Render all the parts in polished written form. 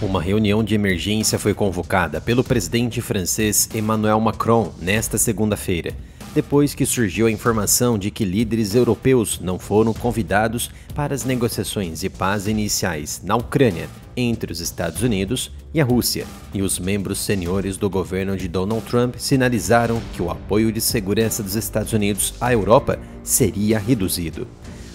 Uma reunião de emergência foi convocada pelo presidente francês Emmanuel Macron nesta segunda-feira, depois que surgiu a informação de que líderes europeus não foram convidados para as negociações de paz iniciais na Ucrânia entre os Estados Unidos e a Rússia, e os membros seniores do governo de Donald Trump sinalizaram que o apoio de segurança dos Estados Unidos à Europa seria reduzido.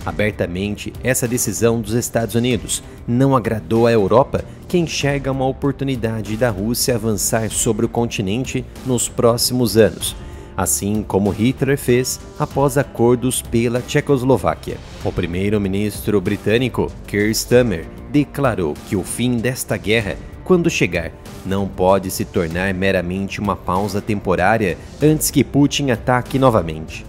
Abertamente, essa decisão dos Estados Unidos não agradou à Europa, que enxerga uma oportunidade da Rússia avançar sobre o continente nos próximos anos, assim como Hitler fez após acordos pela Tchecoslováquia. O primeiro-ministro britânico, Keir Starmer, declarou que o fim desta guerra, quando chegar, não pode se tornar meramente uma pausa temporária antes que Putin ataque novamente.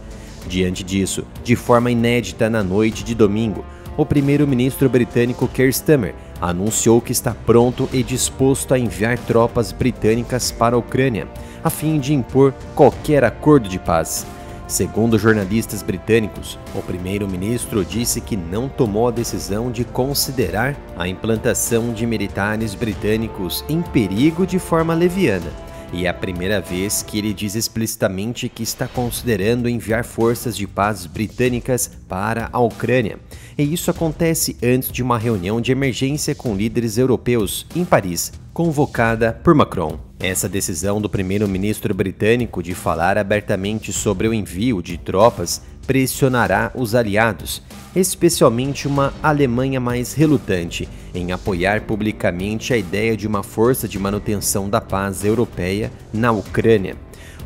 Diante disso, de forma inédita na noite de domingo, o primeiro-ministro britânico Keir Starmer anunciou que está pronto e disposto a enviar tropas britânicas para a Ucrânia, a fim de impor qualquer acordo de paz. Segundo jornalistas britânicos, o primeiro-ministro disse que não tomou a decisão de considerar a implantação de militares britânicos em perigo de forma leviana. E é a primeira vez que ele diz explicitamente que está considerando enviar forças de paz britânicas para a Ucrânia. E isso acontece antes de uma reunião de emergência com líderes europeus em Paris, convocada por Macron. Essa decisão do primeiro-ministro britânico de falar abertamente sobre o envio de tropas pressionará os aliados, especialmente uma Alemanha mais relutante em apoiar publicamente a ideia de uma força de manutenção da paz europeia na Ucrânia.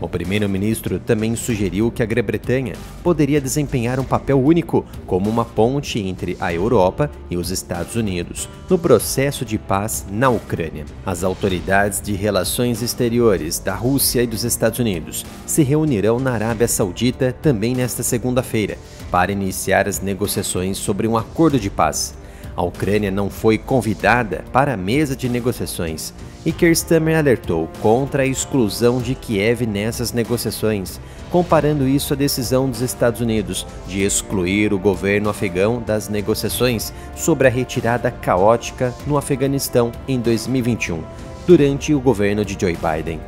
O primeiro-ministro também sugeriu que a Grã-Bretanha poderia desempenhar um papel único como uma ponte entre a Europa e os Estados Unidos no processo de paz na Ucrânia. As autoridades de relações exteriores da Rússia e dos Estados Unidos se reunirão na Arábia Saudita também nesta segunda-feira para iniciar as negociações sobre um acordo de paz. A Ucrânia não foi convidada para a mesa de negociações e Keir Starmer alertou contra a exclusão de Kiev nessas negociações, comparando isso à decisão dos Estados Unidos de excluir o governo afegão das negociações sobre a retirada caótica no Afeganistão em 2021, durante o governo de Joe Biden.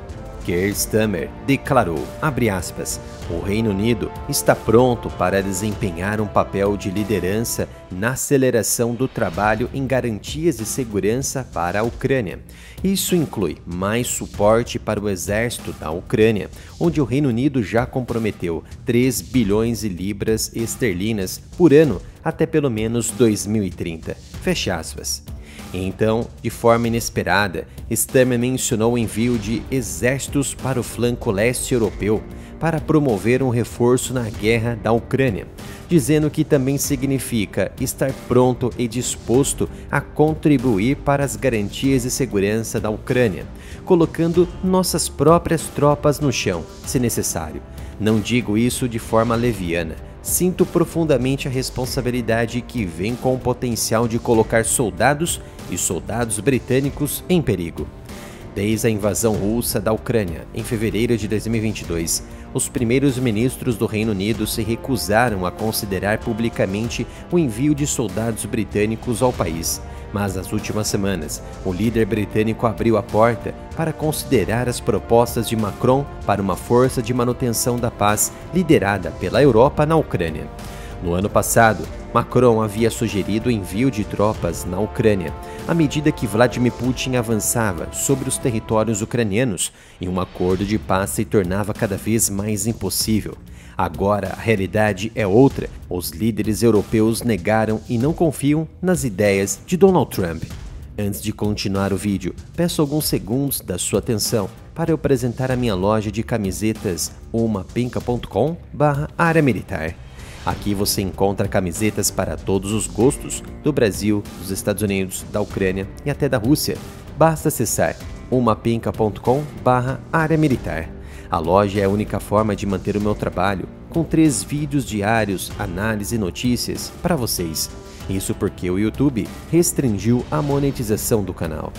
Keir Starmer declarou, abre aspas, o Reino Unido está pronto para desempenhar um papel de liderança na aceleração do trabalho em garantias de segurança para a Ucrânia. Isso inclui mais suporte para o exército da Ucrânia, onde o Reino Unido já comprometeu 3 bilhões de libras esterlinas por ano até pelo menos 2030. Fecha aspas. Então, de forma inesperada, Starmer mencionou o envio de exércitos para o flanco leste europeu para promover um reforço na guerra da Ucrânia, dizendo que também significa estar pronto e disposto a contribuir para as garantias de segurança da Ucrânia, colocando nossas próprias tropas no chão, se necessário. Não digo isso de forma leviana. Sinto profundamente a responsabilidade que vem com o potencial de colocar soldados e soldados britânicos em perigo. Desde a invasão russa da Ucrânia, em fevereiro de 2022, os primeiros ministros do Reino Unido se recusaram a considerar publicamente o envio de soldados britânicos ao país. Mas nas últimas semanas, o líder britânico abriu a porta para considerar as propostas de Macron para uma força de manutenção da paz liderada pela Europa na Ucrânia. No ano passado, Macron havia sugerido o envio de tropas na Ucrânia, à medida que Vladimir Putin avançava sobre os territórios ucranianos e um acordo de paz se tornava cada vez mais impossível. Agora a realidade é outra. Os líderes europeus negaram e não confiam nas ideias de Donald Trump. Antes de continuar o vídeo, peço alguns segundos da sua atenção para eu apresentar a minha loja de camisetas umapinca.com/área militar. Aqui você encontra camisetas para todos os gostos do Brasil, dos Estados Unidos, da Ucrânia e até da Rússia. Basta acessar umapinca.com/área militar. A loja é a única forma de manter o meu trabalho, com 3 vídeos diários, análise e notícias para vocês. Isso porque o YouTube restringiu a monetização do canal.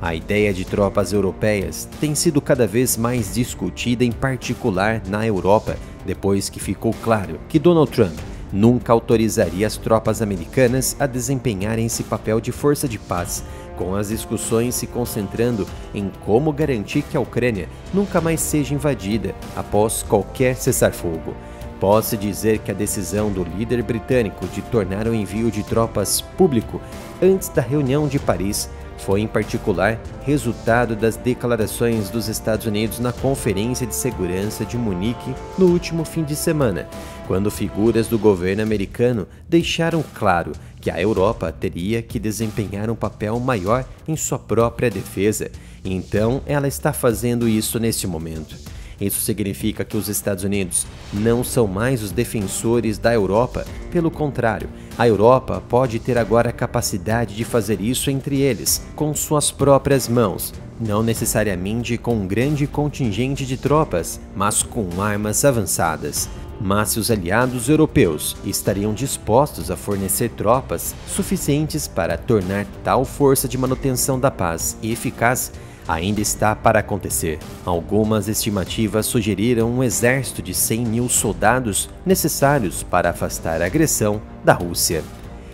A ideia de tropas europeias tem sido cada vez mais discutida, em particular na Europa, depois que ficou claro que Donald Trump nunca autorizaria as tropas americanas a desempenharem esse papel de força de paz, com as discussões se concentrando em como garantir que a Ucrânia nunca mais seja invadida após qualquer cessar-fogo. Pode-se dizer que a decisão do líder britânico de tornar o envio de tropas público antes da reunião de Paris foi, em particular, resultado das declarações dos Estados Unidos na Conferência de Segurança de Munique no último fim de semana, quando figuras do governo americano deixaram claro que a Europa teria que desempenhar um papel maior em sua própria defesa, e então ela está fazendo isso neste momento. Isso significa que os Estados Unidos não são mais os defensores da Europa, pelo contrário, a Europa pode ter agora a capacidade de fazer isso entre eles, com suas próprias mãos, não necessariamente com um grande contingente de tropas, mas com armas avançadas. Mas se os aliados europeus estariam dispostos a fornecer tropas suficientes para tornar tal força de manutenção da paz eficaz, ainda está para acontecer. Algumas estimativas sugeriram um exército de 100 mil soldados necessários para afastar a agressão da Rússia.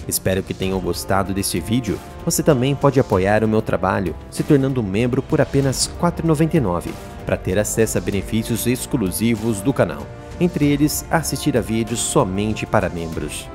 Espero que tenham gostado deste vídeo. Você também pode apoiar o meu trabalho se tornando membro por apenas R$ 4,99 para ter acesso a benefícios exclusivos do canal, entre eles assistir a vídeos somente para membros.